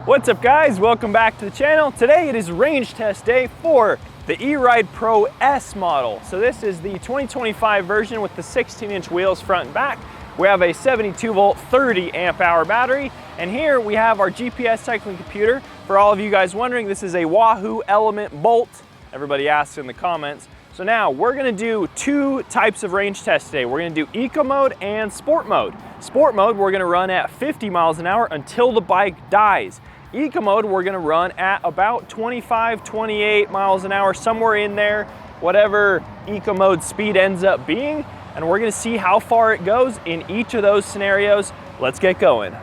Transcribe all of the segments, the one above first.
What's up guys, welcome back to the channel. Today it is range test day for the Eride Pro S model. So this is the 2025 version with the 16-inch wheels front and back. We have a 72 volt 30 amp hour battery, and here we have our GPS cycling computer. For all of you guys wondering, this is a Wahoo Element Bolt. Everybody asks in the comments. So now we're gonna do two types of range tests today. We're gonna do eco mode and sport mode. Sport mode, we're gonna run at 50 miles an hour until the bike dies. Eco mode, we're gonna run at about 25, 28 miles an hour, somewhere in there, whatever eco mode speed ends up being. And we're gonna see how far it goes in each of those scenarios. Let's get going.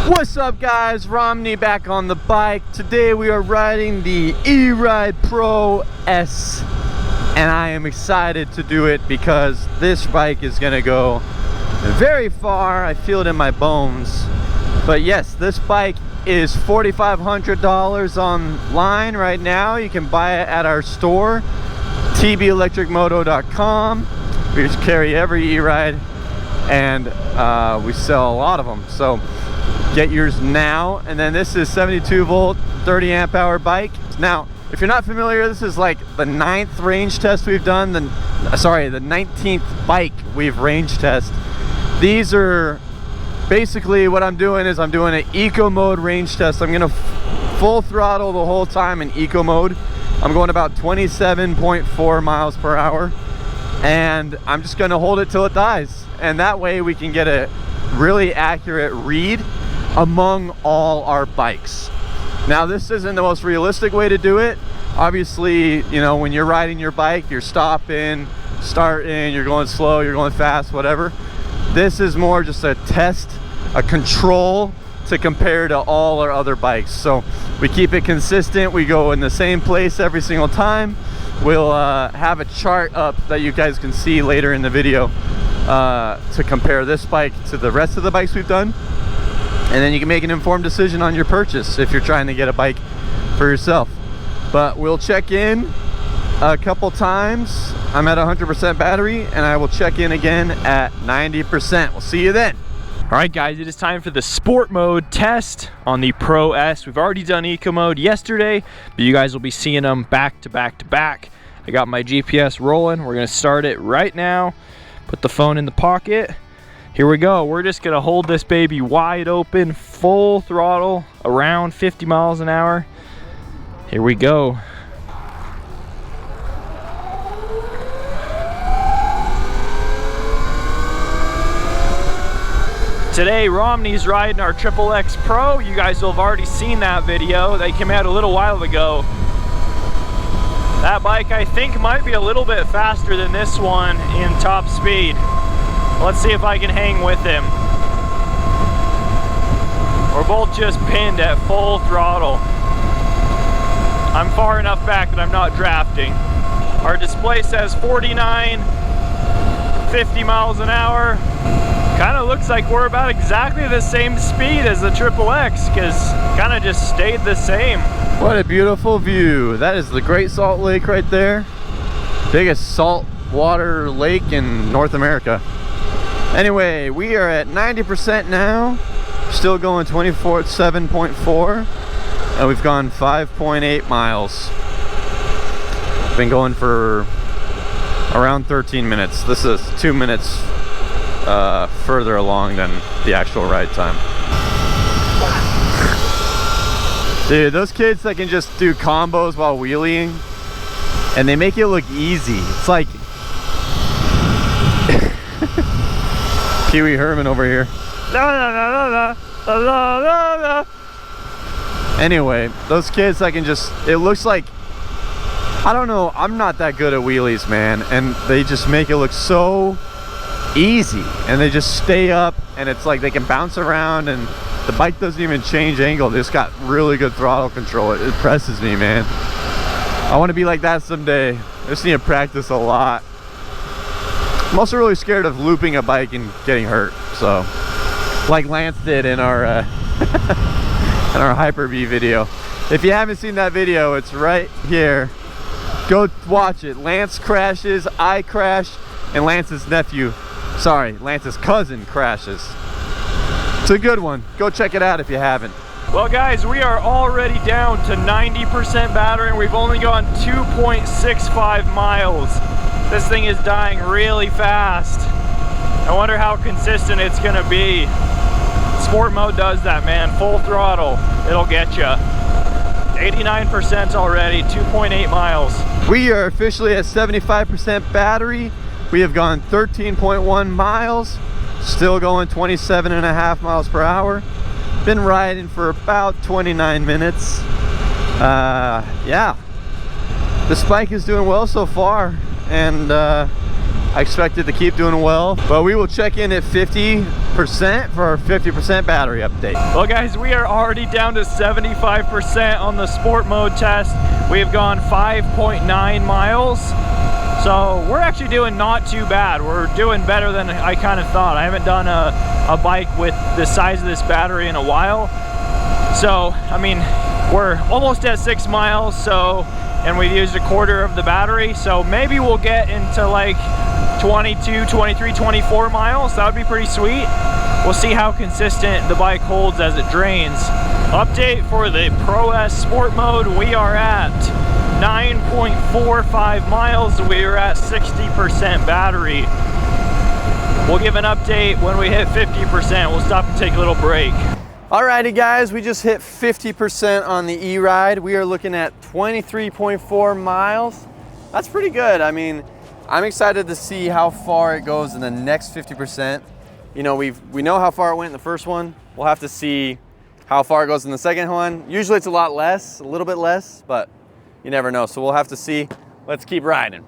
What's up guys, Romney back on the bike. Today we are riding the Eride Pro S, and I am excited to do it because this bike is gonna go very far. I feel it in my bones. But yes, this bike is $4,500 online right now. You can buy it at our store, tbelectricmoto.com. We just carry every E-Ride, and we sell a lot of them. So get yours now. And then this is 72 volt 30 amp hour bike. Now if you're not familiar, this is like the 9th range test we've done, the 19th bike we've range test. These are basically what I'm doing is I'm doing an eco mode range test. I'm gonna full throttle the whole time in eco mode. I'm going about 27.4 miles per hour, and I'm just gonna hold it till it dies, and that way we can get a really accurate read among all our bikes. Now this isn't the most realistic way to do it. Obviously, you know, when you're riding your bike, you're stopping, starting, you're going slow, you're going fast, whatever. This is more just a test, a control to compare to all our other bikes. So we keep it consistent. We go in the same place every single time. We'll have a chart up that you guys can see later in the video to compare this bike to the rest of the bikes we've done. And then you can make an informed decision on your purchase if you're trying to get a bike for yourself. But we'll check in a couple times. I'm at 100% battery, and I will check in again at 90%. We'll see you then. All right guys, it is time for the sport mode test on the Pro S. We've already done eco mode yesterday, but you guys will be seeing them back to back to back. I got my GPS rolling. We're gonna start it right now. Put the phone in the pocket. Here we go. We're just gonna hold this baby wide open, full throttle, around 50 miles an hour. Here we go. Today, Romney's riding our XXX Pro. You guys will have already seen that video. They came out a little while ago. That bike, I think, might be a little bit faster than this one in top speed. Let's see if I can hang with him. We're both just pinned at full throttle. I'm far enough back that I'm not drafting. Our display says 49, 50 miles an hour. Kind of looks like we're about exactly the same speed as the XXX, because kind of just stayed the same. What a beautiful view. That is the Great Salt Lake right there. Biggest saltwater lake in North America. Anyway, we are at 90% now. Still going 27.4, and we've gone 5.8 miles. Been going for around 13 minutes. This is 2 minutes further along than the actual ride time. Dude, those kids that can just do combos while wheeling, and they make it look easy. It's like Pee Wee Herman over here. Anyway, those kids that can just, it looks like, I don't know, I'm not that good at wheelies, man, and they just make it look so easy, and they just stay up, and it's like they can bounce around, and the bike doesn't even change angle. They just got really good throttle control. It impresses me, man. I want to be like that someday. I just need to practice a lot. I'm also really scared of looping a bike and getting hurt, so like Lance did in our in our Hyper-B video. If you haven't seen that video, it's right here. Go watch it. Lance crashes, I crash, and Lance's cousin crashes. It's a good one. Go check it out if you haven't. Well guys, we are already down to 90% battery and we've only gone 2.65 miles. This thing is dying really fast. I wonder how consistent it's gonna be. Sport mode does that, man. Full throttle, it'll get you. 89% already, 2.8 miles. We are officially at 75% battery. We have gone 13.1 miles, still going 27.5 miles per hour. Been riding for about 29 minutes. Yeah, this bike is doing well so far, and I expect it to keep doing well, but we will check in at 50% for our 50% battery update. Well guys, we are already down to 75% on the sport mode test. We've gone 5.9 miles. So we're actually doing not too bad. We're doing better than I kind of thought. I haven't done a bike with the size of this battery in a while. So, I mean, we're almost at 6 miles, and we've used a quarter of the battery. So maybe we'll get into like 22, 23, 24 miles. That would be pretty sweet. We'll see how consistent the bike holds as it drains. Update for the Pro S Sport Mode, we are at 9.45 miles. We are at 60% battery. We'll give an update when we hit 50%. We'll stop and take a little break. Alrighty guys, we just hit 50% on the E-Ride. We are looking at 23.4 miles. That's pretty good. I mean, I'm excited to see how far it goes in the next 50%. You know, we know how far it went in the first one. We'll have to see how far it goes in the second one. Usually it's a lot less, a little bit less, but you never know. So we'll have to see. Let's keep riding.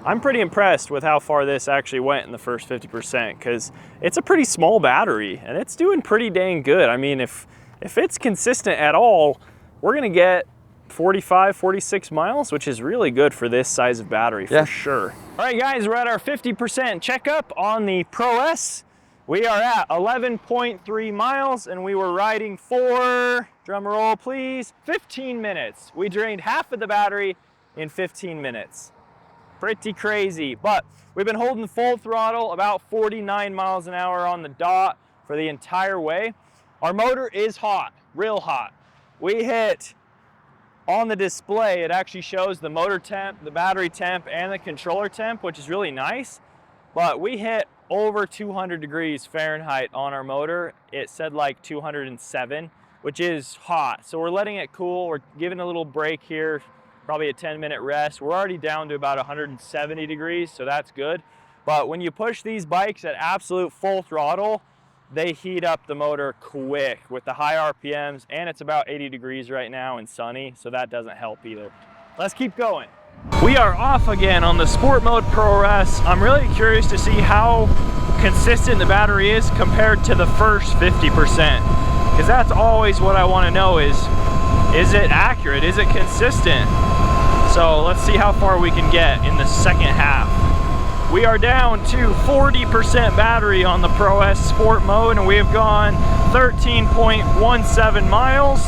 I'm pretty impressed with how far this actually went in the first 50% because it's a pretty small battery and it's doing pretty dang good. I mean, if it's consistent at all, we're gonna get 45, 46 miles, which is really good for this size of battery for sure. All right guys, we're at our 50% checkup on the Pro S. We are at 11.3 miles and we were riding for, drum roll please, 15 minutes. We drained half of the battery in 15 minutes. Pretty crazy, but we've been holding full throttle about 49 miles an hour on the dot for the entire way. Our motor is hot, real hot. We hit, on the display, it actually shows the motor temp, the battery temp, and the controller temp, which is really nice. But we hit over 200 degrees Fahrenheit on our motor. It said like 207, which is hot. So we're letting it cool. We're giving a little break here, probably a 10-minute rest. We're already down to about 170 degrees, so that's good. But when you push these bikes at absolute full throttle, they heat up the motor quick with the high RPMs, and it's about 80 degrees right now and sunny, so that doesn't help either. Let's keep going. We are off again on the Sport Mode Pro S. I'm really curious to see how consistent the battery is compared to the first 50%, because that's always what I want to know is it accurate? Is it consistent? So let's see how far we can get in the second half. We are down to 40% battery on the Pro S Sport Mode and we have gone 13.17 miles.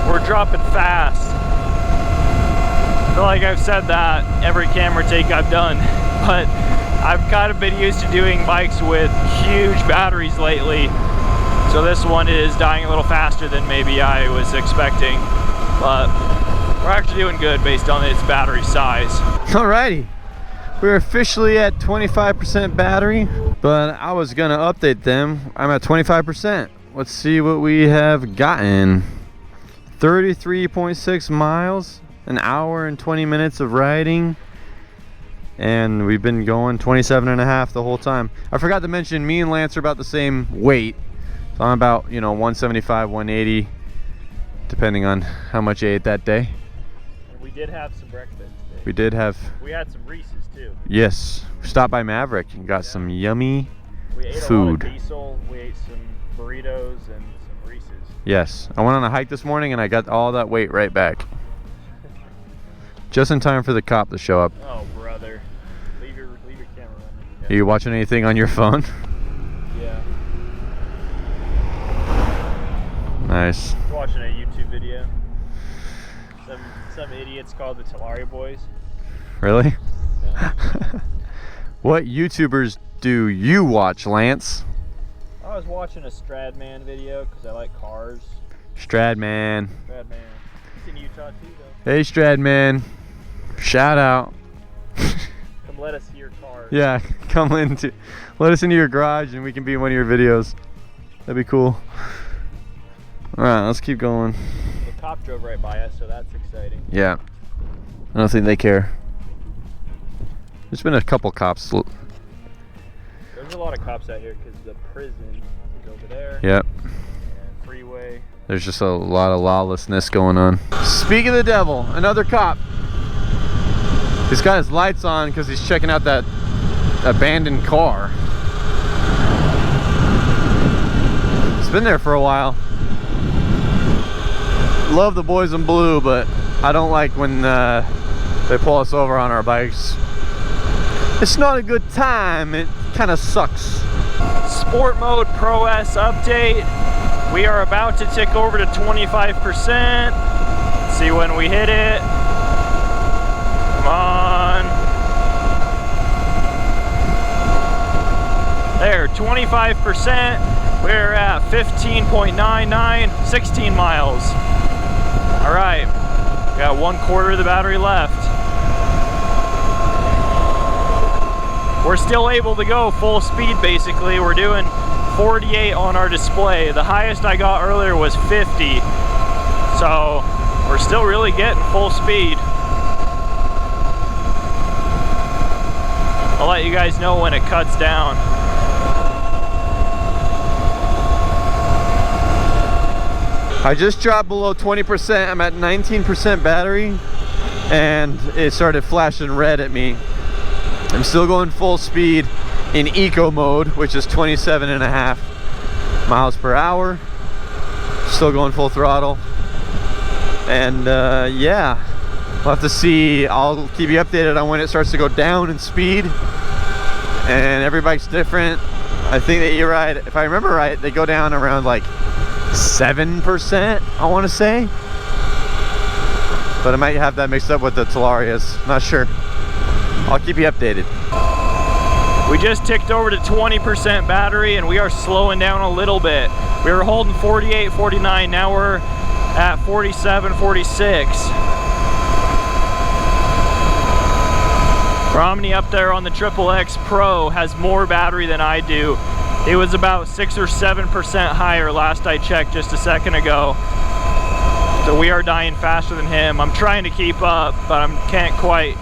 We're dropping fast. I feel like I've said that every camera take I've done, but I've kind of been used to doing bikes with huge batteries lately. So this one is dying a little faster than maybe I was expecting, but we're actually doing good based on its battery size. Alrighty, we're officially at 25% battery, but I was gonna update them. I'm at 25%. Let's see what we have gotten. 33.6 miles, an hour and 20 minutes of riding, and we've been going 27.5 the whole time. I forgot to mention, me and Lance are about the same weight. So I'm about, 175, 180, depending on how much I ate that day. And we did have some breakfast today. We did have. We had some Reese's too. Yes, we stopped by Maverick and got some yummy we ate food. A lot of diesel. We ate some burritos and some Reese's. Yes, I went on a hike this morning and I got all that weight right back. Just in time for the cop to show up. Oh, brother. Leave your camera running. Are you watching anything on your phone? Yeah. Nice. Watching a YouTube video. Some idiots called the Talaria Boys. Really? Yeah. What YouTubers do you watch, Lance? I was watching a Stradman video because I like cars. Stradman. Stradman. He's in Utah too, though. Hey, Stradman. Shout out. Come let us see your car. Yeah, come let us into your garage and we can be in one of your videos. That'd be cool. All right, let's keep going. The cop drove right by us, so that's exciting. Yeah. I don't think they care. There's been a couple cops. There's a lot of cops out here because the prison is over there. Yep. And freeway. There's just a lot of lawlessness going on. Speak of the devil, another cop. He's got his lights on because he's checking out that abandoned car. It's been there for a while. Love the boys in blue, but I don't like when they pull us over on our bikes. It's not a good time. It kind of sucks. Sport Mode Pro S update. We are about to tick over to 25%. Let's see when we hit it. Come on. There, 25%. We're at 15.99, 16 miles. All right, got 1/4 of the battery left. We're still able to go full speed basically. We're doing 48 on our display. The highest I got earlier was 50. So we're still really getting full speed. I'll let you guys know when it cuts down. I just dropped below 20%. I'm at 19% battery and it started flashing red at me. I'm still going full speed in eco mode, which is 27.5 miles per hour. Still going full throttle. And yeah, we'll have to see. I'll keep you updated on when it starts to go down in speed. And every bike's different. I think that Eride, if I remember right, they go down around like 7%, I want to say. But I might have that mixed up with the Talarias. Not sure. I'll keep you updated. We just ticked over to 20% battery and we are slowing down a little bit. We were holding 48, 49. Now we're at 47, 46. Romney up there on the XXX Pro has more battery than I do. It was about 6 or 7% higher last I checked just a second ago. So we are dying faster than him. I'm trying to keep up, but I can't quite.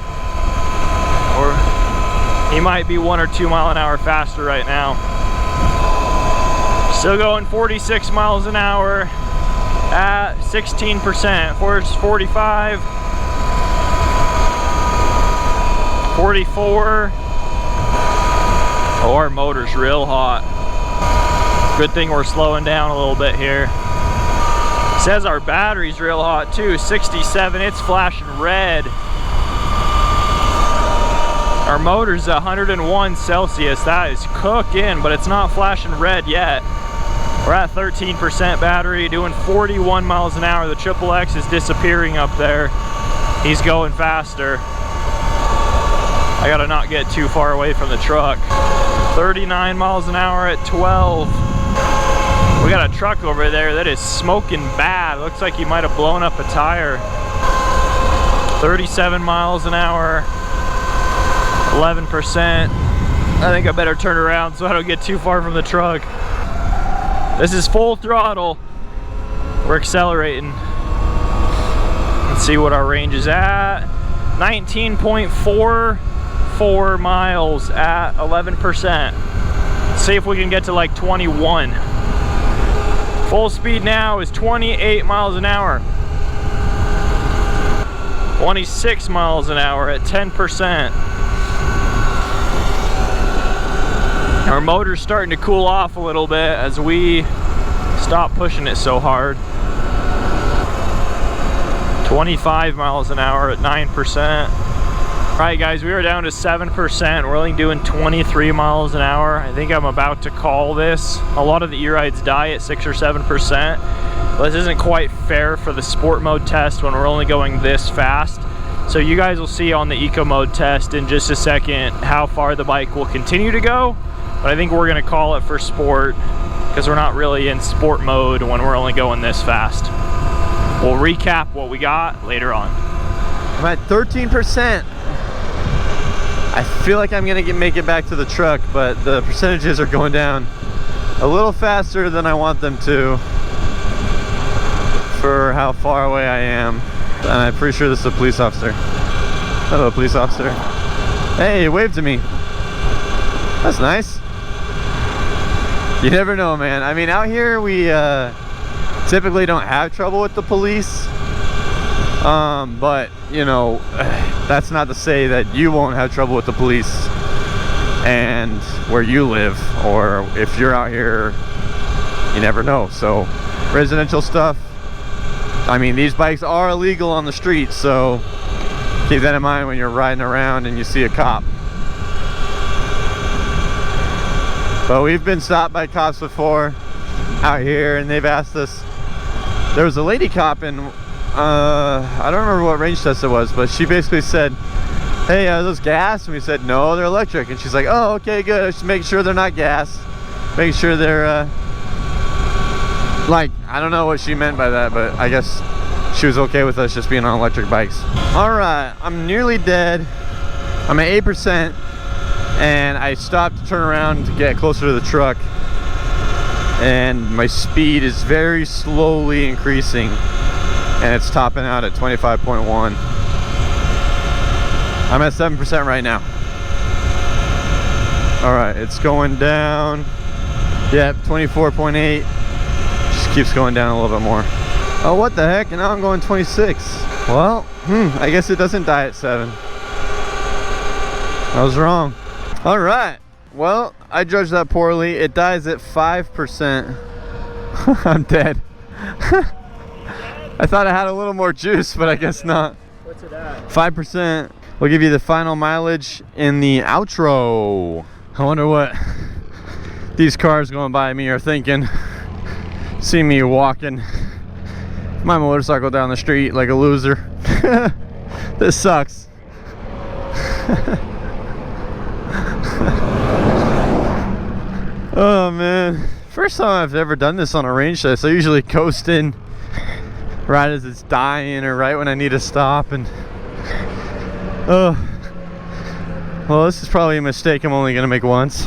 Or he might be 1 or 2 mile an hour faster right now. Still going 46 miles an hour at 16%. Where's 45? 44. Oh, our motor's real hot. Good thing we're slowing down a little bit here. Says our battery's real hot too, 67, it's flashing red. Our motor's 101 Celsius, that is cooking, but it's not flashing red yet. We're at 13% battery, doing 41 miles an hour. The XXX is disappearing up there. He's going faster. I gotta not get too far away from the truck. 39 miles an hour at 12. We got a truck over there that is smoking bad. Looks like he might have blown up a tire. 37 miles an hour, 11%. I think I better turn around so I don't get too far from the truck. This is full throttle. We're accelerating. Let's see what our range is at. 19.44 miles at 11%. Let's see if we can get to like 21. Full speed now is 28 miles an hour. 26 miles an hour at 10%. Our motor's starting to cool off a little bit as we stop pushing it so hard. 25 miles an hour at 9%. All right guys, we are down to 7%. We're only doing 23 miles an hour. I think I'm about to call this. A lot of the E-rides die at 6 or 7%. But this isn't quite fair for the sport mode test when we're only going this fast. So you guys will see on the eco mode test in just a second how far the bike will continue to go. But I think we're gonna call it for sport. because we're not really in sport mode when we're only going this fast. We'll recap what we got later on. I'm at 13%. I feel like I'm gonna make it back to the truck, but the percentages are going down a little faster than I want them to for how far away I am. And I'm pretty sure this is a police officer. Hello, police officer. Hey, wave to me. That's nice. You never know, man. I mean, out here we typically don't have trouble with the police. But, you know, that's not to say that you won't have trouble with the police and where you live, or if you're out here, you never know. So, residential stuff, I mean, these bikes are illegal on the street, so keep that in mind when you're riding around and you see a cop. But we've been stopped by cops before out here, and they've asked us. There was a lady cop in, I don't remember what range test it was, but she basically said, hey, are those gas? And we said, no, they're electric. And she's like, oh, okay, good. Just make sure they're not gas. Make sure they're, like, I don't know what she meant by that, but I guess she was okay with us just being on electric bikes. All right, I'm nearly dead. I'm at 8%, and I stopped to turn around to get closer to the truck. And my speed is very slowly increasing, and it's topping out at 25.1. I'm at 7% right now. All right, it's going down. Yep, 24.8. Just keeps going down a little bit more. Oh, what the heck? And now I'm going 26. Well, I guess it doesn't die at 7. I was wrong. All right. Well, I judged that poorly. It dies at 5%. I'm dead. I thought I had a little more juice, but I guess not. What's it at? 5%. We'll give you the final mileage in the outro. I wonder what these cars going by me are thinking. See me walking my motorcycle down the street like a loser. This sucks. Oh man, first time I've ever done this on a range test. I usually coast in right as it's dying or right when I need to stop, and oh, well, this is probably a mistake I'm only gonna make once.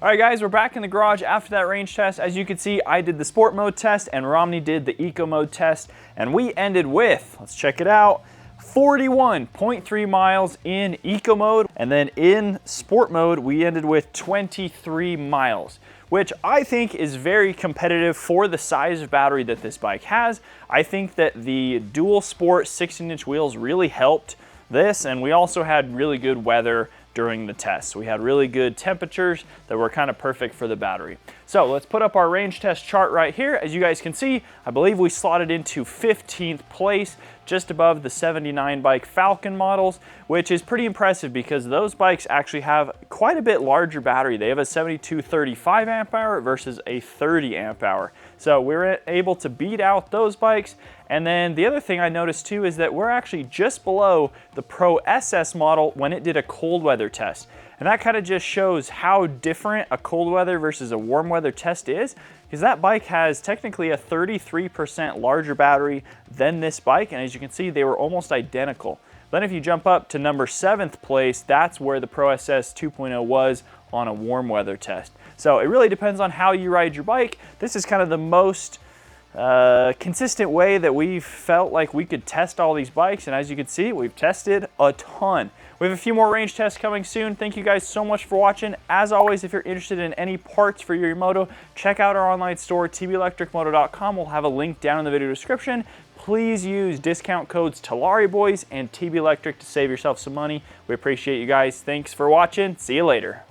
All right, guys, we're back in the garage after that range test. As you can see, I did the sport mode test and Romney did the eco mode test, and we ended with, let's check it out, 41.3 miles in eco mode, and then in sport mode we ended with 23 miles, which I think is very competitive for the size of battery that this bike has. I think that the dual sport 16-inch wheels really helped this, and we also had really good weather during the test. We had really good temperatures that were kind of perfect for the battery. So let's put up our range test chart right here. As you guys can see, I believe we slotted into 15th place, just above the 79 bike Falcon models, which is pretty impressive because those bikes actually have quite a bit larger battery. They have a 7235 amp hour versus a 30 amp hour. So we're able to beat out those bikes. And then the other thing I noticed too is that we're actually just below the Pro SS model when it did a cold weather test. And that kind of just shows how different a cold weather versus a warm weather test is, because that bike has technically a 33% larger battery than this bike. And as you can see, they were almost identical. Then if you jump up to number 7th place, that's where the Pro SS 2.0 was on a warm weather test. So it really depends on how you ride your bike. This is kind of the most consistent way that we've felt like we could test all these bikes, and as you can see, we've tested a ton. We have a few more range tests coming soon. Thank you guys so much for watching. As always, if you're interested in any parts for your e-moto, check out our online store, tbelectricmoto.com. We'll have a link down in the video description. Please use discount codes TalariaBoys and TBElectric to save yourself some money. We appreciate you guys. Thanks for watching. See you later.